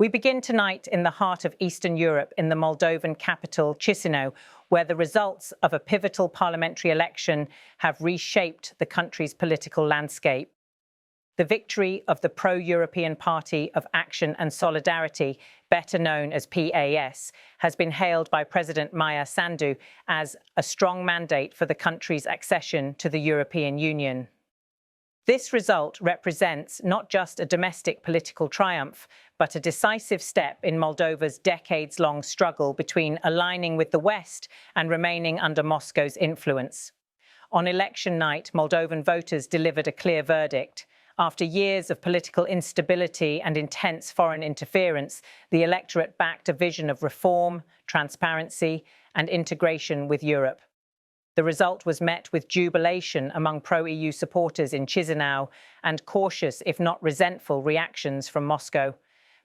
We begin tonight in the heart of Eastern Europe, in the Moldovan capital, Chisinau, where the results of a pivotal parliamentary election have reshaped the country's political landscape. The victory of the pro-European Party of Action and Solidarity, better known as PAS, has been hailed by President Maia Sandu as a strong mandate for the country's accession to the European Union. This result represents not just a domestic political triumph, but a decisive step in Moldova's decades-long struggle between aligning with the West and remaining under Moscow's influence. On election night, Moldovan voters delivered a clear verdict. After years of political instability and intense foreign interference, the electorate backed a vision of reform, transparency, and integration with Europe. The result was met with jubilation among pro-EU supporters in Chisinau and cautious, if not resentful, reactions from Moscow.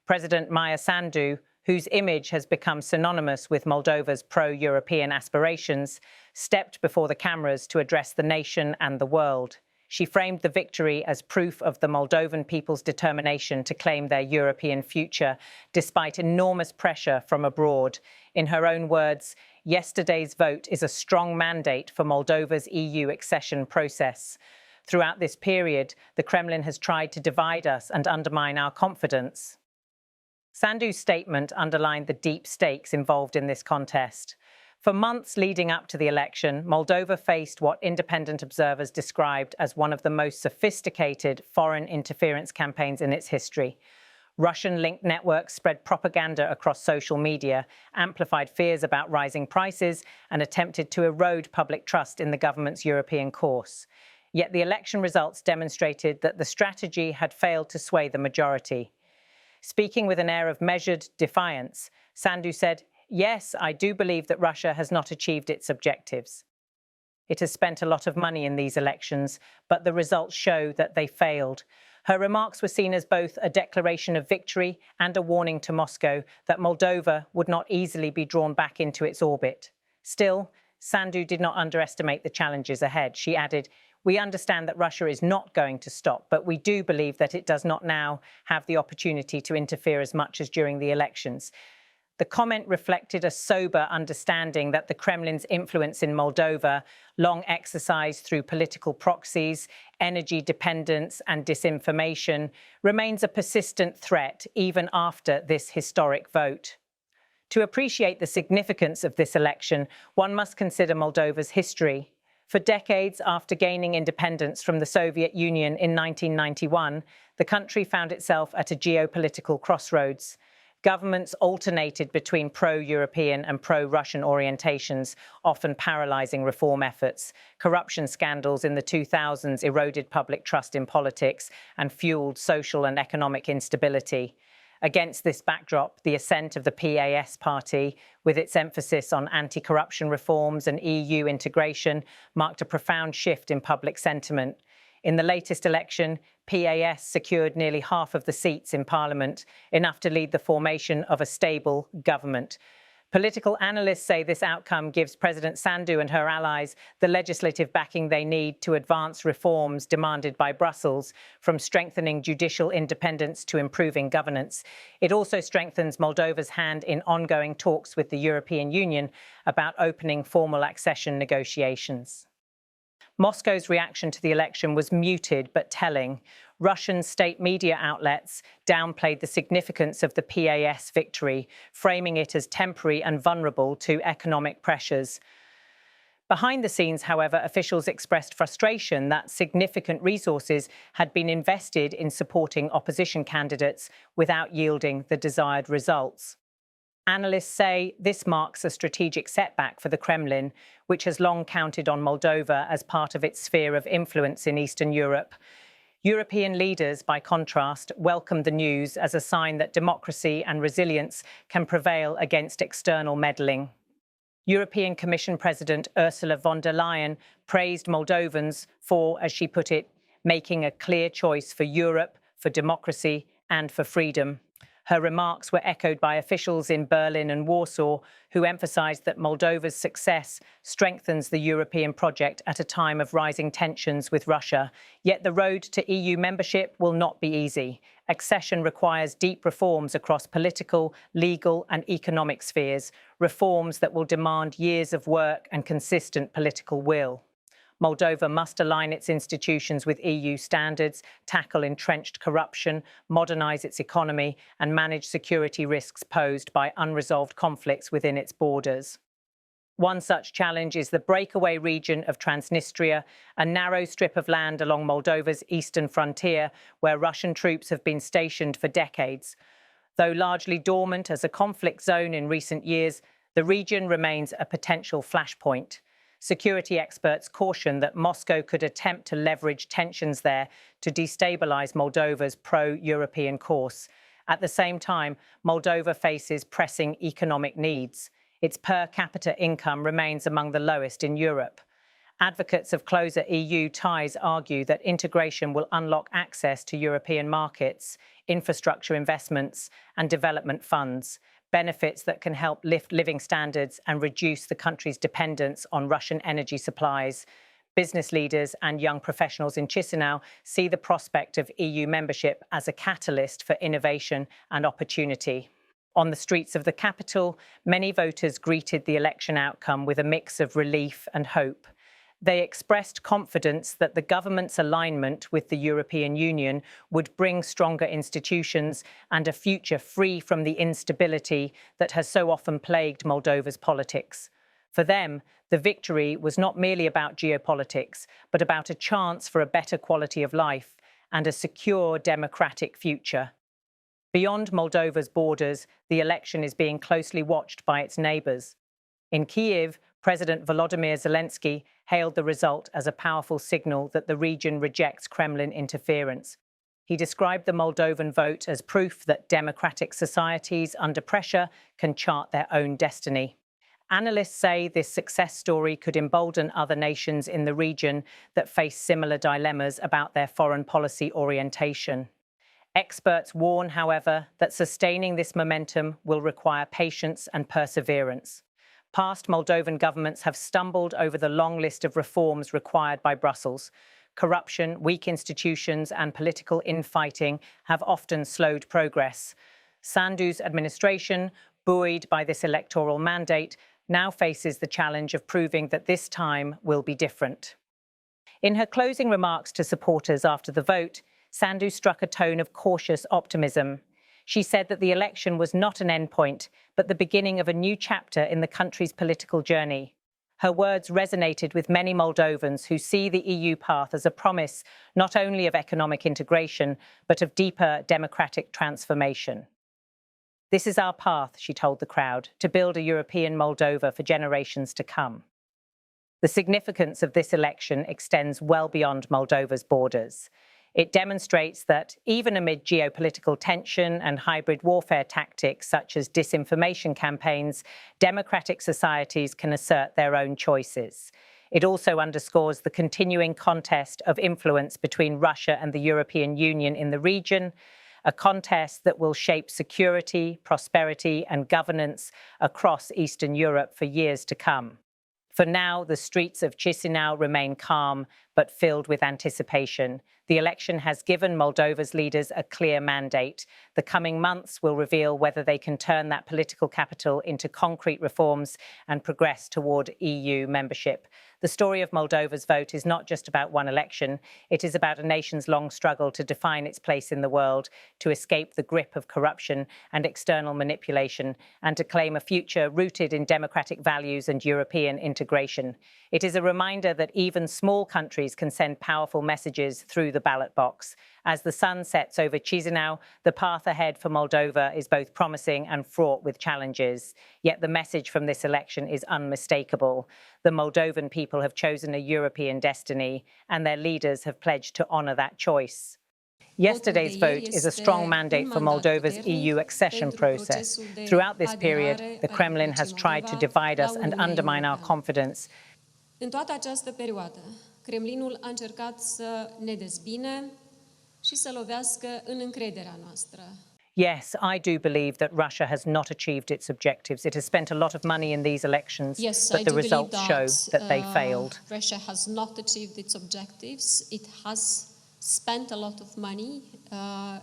President Maia Sandu, whose image has become synonymous with Moldova's pro-European aspirations, stepped before the cameras to address the nation and the world. She framed the victory as proof of the Moldovan people's determination to claim their European future, despite enormous pressure from abroad. In her own words, yesterday's vote is a strong mandate for Moldova's EU accession process. Throughout this period, the Kremlin has tried to divide us and undermine our confidence. Sandu's statement underlined the deep stakes involved in this contest. For months leading up to the election, Moldova faced what independent observers described as one of the most sophisticated foreign interference campaigns in its history. Russian-linked networks spread propaganda across social media, amplified fears about rising prices, and attempted to erode public trust in the government's European course. Yet the election results demonstrated that the strategy had failed to sway the majority. Speaking with an air of measured defiance, Sandu said, "Yes, I do believe that Russia has not achieved its objectives. It has spent a lot of money in these elections, but the results show that they failed." Her remarks were seen as both a declaration of victory and a warning to Moscow that Moldova would not easily be drawn back into its orbit. Still, Sandu did not underestimate the challenges ahead. She added, "We understand that Russia is not going to stop, but we do believe that it does not now have the opportunity to interfere as much as during the elections." The comment reflected a sober understanding that the Kremlin's influence in Moldova, long exercised through political proxies, energy dependence, and disinformation, remains a persistent threat even after this historic vote. To appreciate the significance of this election, one must consider Moldova's history. For decades after gaining independence from the Soviet Union in 1991, the country found itself at a geopolitical crossroads. Governments alternated between pro-European and pro-Russian orientations, often paralysing reform efforts. Corruption scandals in the 2000s eroded public trust in politics and fuelled social and economic instability. Against this backdrop, the ascent of the PAS party, with its emphasis on anti-corruption reforms and EU integration, marked a profound shift in public sentiment. In the latest election, PAS secured nearly half of the seats in Parliament, enough to lead the formation of a stable government. Political analysts say this outcome gives President Sandu and her allies the legislative backing they need to advance reforms demanded by Brussels, from strengthening judicial independence to improving governance. It also strengthens Moldova's hand in ongoing talks with the European Union about opening formal accession negotiations. Moscow's reaction to the election was muted but telling. Russian state media outlets downplayed the significance of the PAS victory, framing it as temporary and vulnerable to economic pressures. Behind the scenes, however, officials expressed frustration that significant resources had been invested in supporting opposition candidates without yielding the desired results. Analysts say this marks a strategic setback for the Kremlin, which has long counted on Moldova as part of its sphere of influence in Eastern Europe. European leaders, by contrast, welcomed the news as a sign that democracy and resilience can prevail against external meddling. European Commission President Ursula von der Leyen praised Moldovans for, as she put it, making a clear choice for Europe, for democracy, and for freedom. Her remarks were echoed by officials in Berlin and Warsaw, who emphasised that Moldova's success strengthens the European project at a time of rising tensions with Russia. Yet the road to EU membership will not be easy. Accession requires deep reforms across political, legal and economic spheres, reforms that will demand years of work and consistent political will. Moldova must align its institutions with EU standards, tackle entrenched corruption, modernise its economy and manage security risks posed by unresolved conflicts within its borders. One such challenge is the breakaway region of Transnistria, a narrow strip of land along Moldova's eastern frontier where Russian troops have been stationed for decades. Though largely dormant as a conflict zone in recent years, the region remains a potential flashpoint. Security experts caution that Moscow could attempt to leverage tensions there to destabilise Moldova's pro-European course. At the same time, Moldova faces pressing economic needs. Its per capita income remains among the lowest in Europe. Advocates of closer EU ties argue that integration will unlock access to European markets, infrastructure investments and development funds, benefits that can help lift living standards and reduce the country's dependence on Russian energy supplies. Business leaders and young professionals in Chisinau see the prospect of EU membership as a catalyst for innovation and opportunity. On the streets of the capital, many voters greeted the election outcome with a mix of relief and hope. They expressed confidence that the government's alignment with the European Union would bring stronger institutions and a future free from the instability that has so often plagued Moldova's politics. For them, the victory was not merely about geopolitics, but about a chance for a better quality of life and a secure democratic future. Beyond Moldova's borders, the election is being closely watched by its neighbours. In Kyiv, President Volodymyr Zelensky hailed the result as a powerful signal that the region rejects Kremlin interference. He described the Moldovan vote as proof that democratic societies under pressure can chart their own destiny. Analysts say this success story could embolden other nations in the region that face similar dilemmas about their foreign policy orientation. Experts warn, however, that sustaining this momentum will require patience and perseverance. Past Moldovan governments have stumbled over the long list of reforms required by Brussels. Corruption, weak institutions and political infighting have often slowed progress. Sandu's administration, buoyed by this electoral mandate, now faces the challenge of proving that this time will be different. In her closing remarks to supporters after the vote, Sandu struck a tone of cautious optimism. She said that the election was not an endpoint, but the beginning of a new chapter in the country's political journey. Her words resonated with many Moldovans who see the EU path as a promise not only of economic integration, but of deeper democratic transformation. "This is our path," she told the crowd, "to build a European Moldova for generations to come." The significance of this election extends well beyond Moldova's borders. It demonstrates that even amid geopolitical tension and hybrid warfare tactics such as disinformation campaigns, democratic societies can assert their own choices. It also underscores the continuing contest of influence between Russia and the European Union in the region, a contest that will shape security, prosperity and governance across Eastern Europe for years to come. For now, the streets of Chisinau remain calm, but filled with anticipation. The election has given Moldova's leaders a clear mandate. The coming months will reveal whether they can turn that political capital into concrete reforms and progress toward EU membership. The story of Moldova's vote is not just about one election. It is about a nation's long struggle to define its place in the world, to escape the grip of corruption and external manipulation, and to claim a future rooted in democratic values and European integration. It is a reminder that even small countries can send powerful messages through the ballot box. As the sun sets over Chisinau, the path ahead for Moldova is both promising and fraught with challenges. Yet the message from this election is unmistakable. The Moldovan people have chosen a European destiny, and their leaders have pledged to honour that choice. Yesterday's vote is a strong mandate for Moldova's EU accession process. Throughout this period, the Kremlin has tried to divide us and undermine our confidence. În toată această perioadă, Kremlinul a încercat să ne dezbine și să lovească în încrederea noastră. Yes, I do believe that Russia has not achieved its objectives. It has spent a lot of money in these elections, Yes, but I the do believe results show that they failed. Russia has not achieved its objectives. It has spent a lot of money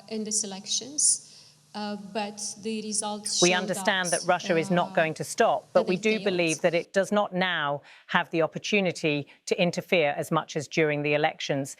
in these elections, but the results show We understand that Russia is not going to stop, but we do believe that it does not now have the opportunity to interfere as much as during the elections.